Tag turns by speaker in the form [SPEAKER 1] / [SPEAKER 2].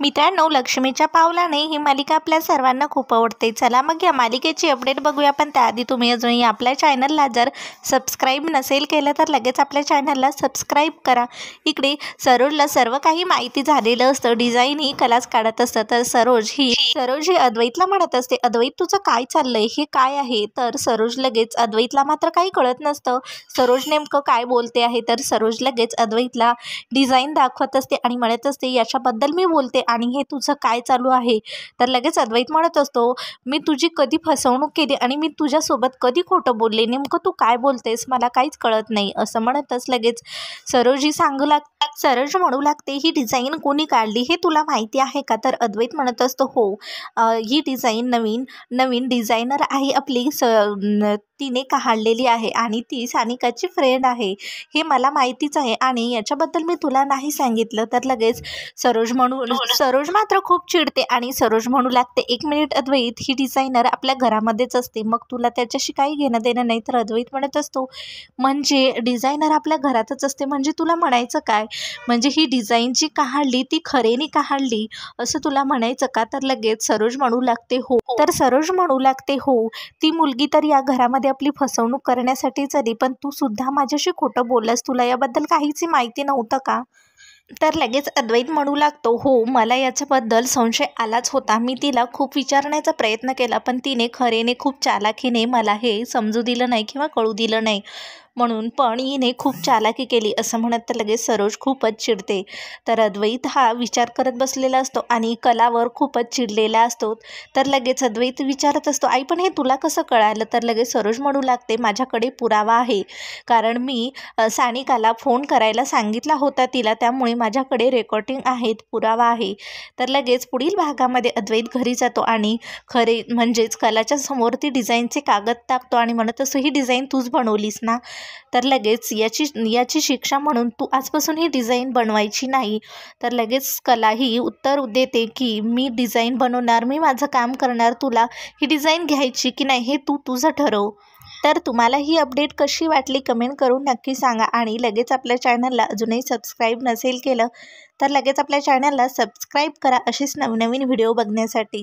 [SPEAKER 1] मित्रांनो, लक्ष्मीच्या पावलाने ही मालिका आपल्या सर्वांना खूप आवडते. चला मग या मालिकेची अपडेट बघूया. पण त्याआधी तुम्ही अजूनही आपल्या चॅनलला जर सबस्क्राईब नसेल केलं तर लगेच आपल्या चॅनलला सबस्क्राईब करा. इकडे सरोजला सर्व काही माहिती झालेलं असतं. डिझाईन ही कलाच काढत असतं. तर सरोज ही अद्वैतला म्हणत असते, अद्वैत तुझं काय चाललंय, हे काय आहे? तर सरोज लगेच अद्वैतला मात्र काही कळत नसतं. सरोज नेमकं काय बोलते आहे. तर सरोज लगेच अद्वैतला डिझाईन दाखवत असते आणि म्हणत असते, याच्याबद्दल मी बोलते आणि हे तुझं काय चालू आहे? तर लगेच अद्वैत म्हणत असतो, मी तुझी कधी फसवणूक केली आणि मी तुझ्यासोबत कधी खोटं बोलले? नेमकं तू काय बोलतेस? मला काहीच कळत नाही. असं म्हणतच लगेच सरोज म्हणू लागते, ही डिझाईन कोणी काढली हे तुला माहिती आहे का? तर अद्वैत म्हणत असतो, हो, ही डिझाईन नवीन डिझायनर आहे आपली तिने काढलेली आहे आणि ती सानिकाची फ्रेंड आहे, हे मला माहितीच आहे आणि याच्याबद्दल मी तुला नाही सांगितलं. तर लगेच सरोज मात्र खूप चिडते आणि सरोज म्हणू लागते, एक मिनिट अद्वैत, ही डिझायनर आपल्या घरामध्येच असते, मग तुला त्याच्याशी काही घेणं देणं नाही. तर अद्वैत म्हणत असतो, म्हणजे डिझायनर आपल्या घरातच असते म्हणजे तुला म्हणायचं काय? म्हणजे ही डिझाईन जी काढली ती खरेने काढली असं तुला म्हणायचं का? तर लगेच सरोज म्हणू लागते, हो. तर सरोज म्हणू लागते, हो, ती मुलगी तर या घरामध्ये आपली फसवणूक करण्यासाठीच आली, पण तू सुद्धा माझ्याशी खोटं बोललास, तुला याबद्दल काहीच माहिती नव्हतं का? तर लगेच अद्वैत म्हणू लागतो, हो, मला याच्याबद्दल संशय आलाच होता. मी तिला खूप विचारण्याचा प्रयत्न केला, पण तिने खरेने खूप चालाखीने मला हे समजू दिलं नाही किंवा कळू दिलं नाही, म्हणून पण हिने खूप चालाकी केली. असं म्हणत तर लगेच सरोज खूपच चिडते. तर अद्वैत हा विचार करत बसलेला असतो आणि कलावर खूपच चिडलेला असतो. तर लगेच अद्वैत विचारत असतो, आई पण हे तुला कसं कळालं? तर लगेच सरोज म्हणू लागते, माझ्याकडे पुरावा आहे, कारण मी सानिकाला फोन करायला सांगितला होता तिला, त्यामुळे माझ्याकडे रेकॉर्डिंग आहेत, पुरावा आहे. तर लगेच पुढील भागामध्ये अद्वैत घरी जातो आणि खरे म्हणजेच कलाच्या समोर ती डिझाईनचे कागद टाकतो आणि म्हणत असतो, ही डिझाईन तूच बनवलीस ना? तर लगेच याची शिक्षा म्हणून तू आजपासून ही डिझाईन बनवायची नाही. तर लगेच कला ही उत्तर देते की मी डिझाईन बनवणार, मी माझं काम करणार, तुला ही डिझाईन घ्यायची की नाही हे तू तुझं ठरव. तर तुम्हाला ही अपडेट कशी वाटली कमेंट करून नक्की सांगा आणि लगेच आपल्या चॅनलला अजूनही सबस्क्राईब नसेल केलं तर लगेच आपल्या चॅनलला सबस्क्राईब करा अशीच नवनवीन व्हिडिओ बघण्यासाठी.